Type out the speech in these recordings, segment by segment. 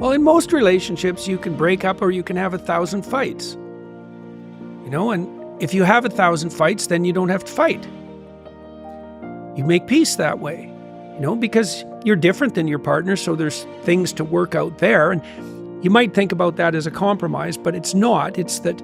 Well, in most relationships, you can break up or you can have 1,000 fights. And if you have 1,000 fights, then you don't have to fight. You make peace that way, because you're different than your partner, so there's things to work out there. And you might think about that as a compromise, but it's not. It's that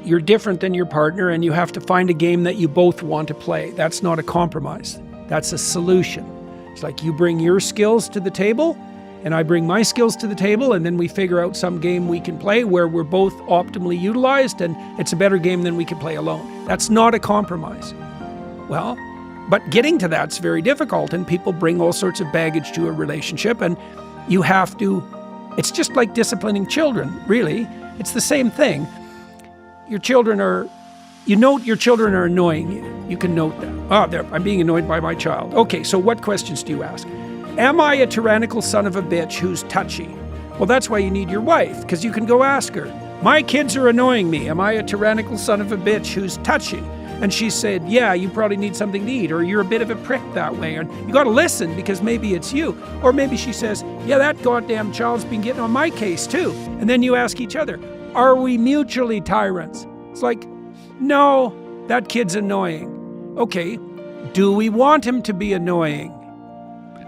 you're different than your partner and you have to find a game that you both want to play. That's not a compromise. That's a solution. It's like you bring your skills to the table and I bring my skills to the table, and then we figure out some game we can play where we're both optimally utilized and it's a better game than we can play alone. That's not a compromise. Well, but getting to that's very difficult, and people bring all sorts of baggage to a relationship, and you have to, it's just like disciplining children, really. It's the same thing. Your children are, your children are annoying you. You can note that. I'm being annoyed by my child. Okay, so what questions do you ask? Am I a tyrannical son of a bitch who's touchy? Well, that's why you need your wife, because you can go ask her. My kids are annoying me. Am I a tyrannical son of a bitch who's touchy? And she said, yeah, you probably need something to eat, or you're a bit of a prick that way, and you got to listen because maybe it's you. Or maybe she says, yeah, that goddamn child's been getting on my case too. And then you ask each other, are we mutually tyrants? It's like, no, that kid's annoying. Okay, do we want him to be annoying?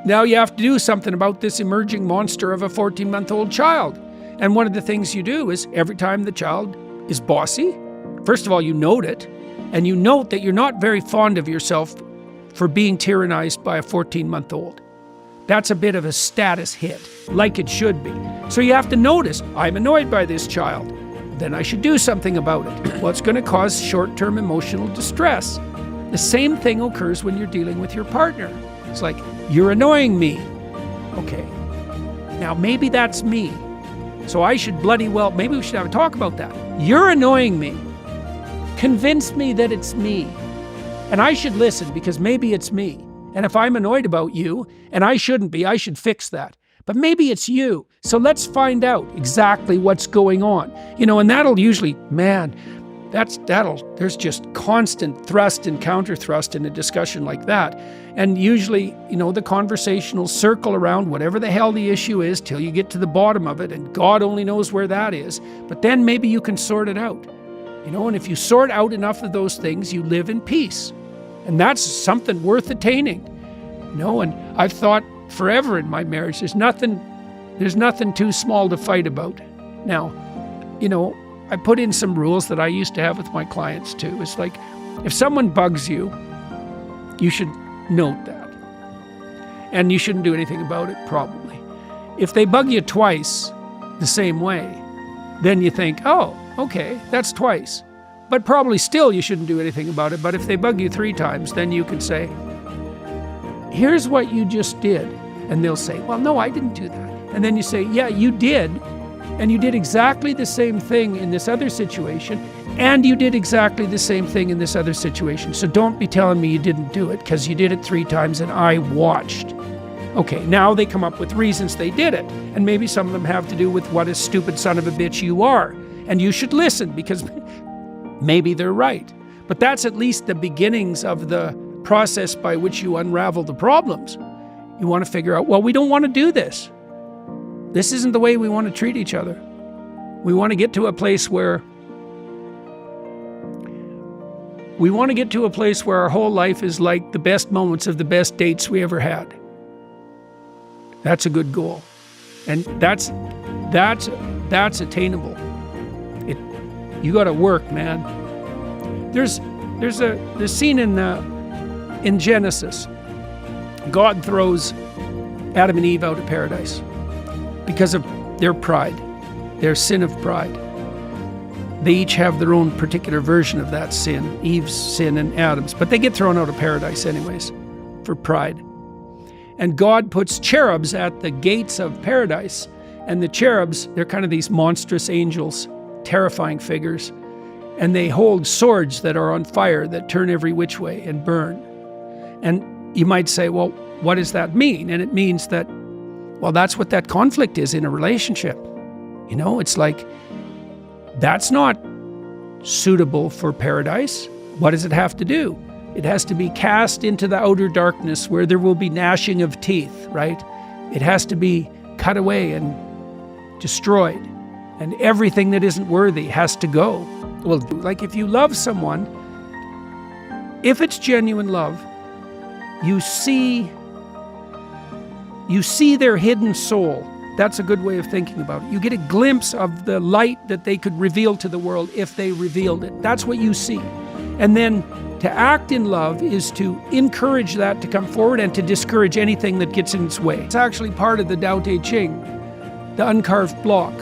Now you have to do something about this emerging monster of a 14-month-old child. And one of the things you do is every time the child is bossy, first of all, you note it, and you note that you're not very fond of yourself for being tyrannized by a 14-month-old. That's a bit of a status hit, like it should be. So you have to notice, I'm annoyed by this child. Then I should do something about it. Well, it's going to cause short-term emotional distress. The same thing occurs when you're dealing with your partner. It's like, you're annoying me. Okay, now maybe that's me. So I should maybe we should have a talk about that. You're annoying me. Convince me that it's me. And I should listen because maybe it's me. And if I'm annoyed about you, and I shouldn't be, I should fix that. But maybe it's you. So let's find out exactly what's going on. And that'll usually, there's just constant thrust and counter thrust in a discussion like that. And usually, the conversation will circle around whatever the hell the issue is till you get to the bottom of it, and God only knows where that is. But then maybe you can sort it out. And if you sort out enough of those things, you live in peace. And that's something worth attaining. And I've thought forever in my marriage, there's nothing too small to fight about. Now, I put in some rules that I used to have with my clients too. It's like, if someone bugs you, you should note that. And you shouldn't do anything about it, probably. If they bug you twice the same way, then you think, oh, okay, that's twice. But probably still you shouldn't do anything about it. But if they bug you 3 times, then you can say, here's what you just did. And they'll say, well, no, I didn't do that. And then you say, yeah, you did. And you did exactly the same thing in this other situation. And you did exactly the same thing in this other situation. So don't be telling me you didn't do it because you did it 3 times and I watched. Okay, now they come up with reasons they did it. And maybe some of them have to do with what a stupid son of a bitch you are. And you should listen because maybe they're right. But that's at least the beginnings of the process by which you unravel the problems. You want to figure out, well, we don't want to do this. This isn't the way we want to treat each other. We want to get to a place where our whole life is like the best moments of the best dates we ever had. That's a good goal. And that's attainable. You got to work, man. There's a scene in Genesis. God throws Adam and Eve out of paradise because of their pride, their sin of pride. They each have their own particular version of that sin, Eve's sin and Adam's, but they get thrown out of paradise anyways for pride. And God puts cherubs at the gates of paradise, and the cherubs, they're kind of these monstrous angels, terrifying figures, and they hold swords that are on fire that turn every which way and burn. And you might say, well, what does that mean? And it means that, well, that's what that conflict is in a relationship. It's like, that's not suitable for paradise. What does it have to do? It has to be cast into the outer darkness where there will be gnashing of teeth, right? It has to be cut away and destroyed. And everything that isn't worthy has to go. Well, like if you love someone, if it's genuine love, you see their hidden soul. That's a good way of thinking about it. You get a glimpse of the light that they could reveal to the world if they revealed it. That's what you see. And then to act in love is to encourage that to come forward and to discourage anything that gets in its way. It's actually part of the Tao Te Ching, the uncarved block.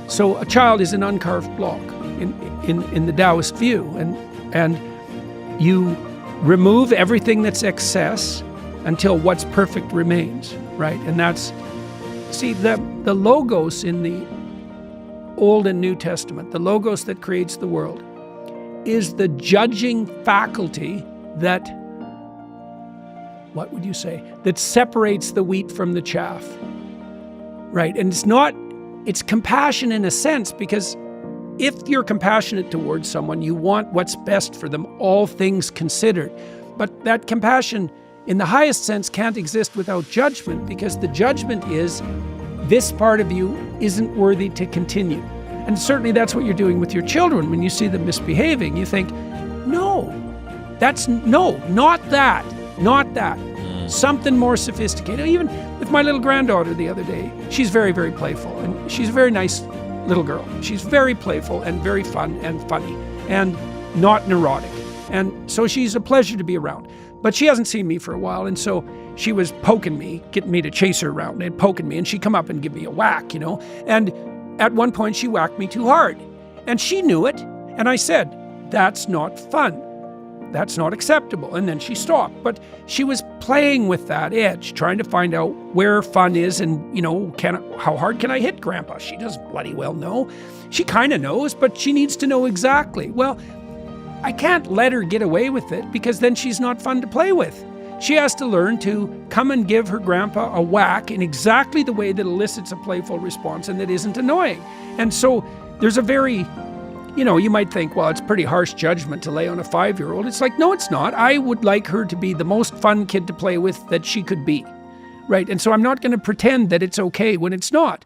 So a child is an uncarved block in the Taoist view. And you remove everything that's excess until what's perfect remains, right? And that's, see, the Logos in the Old and New Testament, the Logos that creates the world, is the judging faculty that, what would you say, that separates the wheat from the chaff, right? And it's compassion in a sense, because if you're compassionate towards someone, you want what's best for them, all things considered. But that compassion, in the highest sense, can't exist without judgment, because the judgment is, this part of you isn't worthy to continue. And certainly that's what you're doing with your children. When you see them misbehaving, you think, no, not that. Something more sophisticated. Even with my little granddaughter the other day, she's very, very playful, and she's a very nice little girl. She's very playful and very fun and funny and not neurotic. And so she's a pleasure to be around. But she hasn't seen me for a while, and so she was poking me, getting me to chase her around and poking me, and she'd come up and give me a whack, And at one point she whacked me too hard, and she knew it. And I said, that's not fun. That's not acceptable. And then she stopped. But she was playing with that edge, trying to find out where fun is and, how hard can I hit Grandpa? She doesn't bloody well know. She kind of knows, but she needs to know exactly. Well, I can't let her get away with it, because then she's not fun to play with. She has to learn to come and give her grandpa a whack in exactly the way that elicits a playful response and that isn't annoying. And so there's a very, you might think, well, it's pretty harsh judgment to lay on a 5-year-old. It's like, no, it's not. I would like her to be the most fun kid to play with that she could be, right? And so I'm not going to pretend that it's okay when it's not.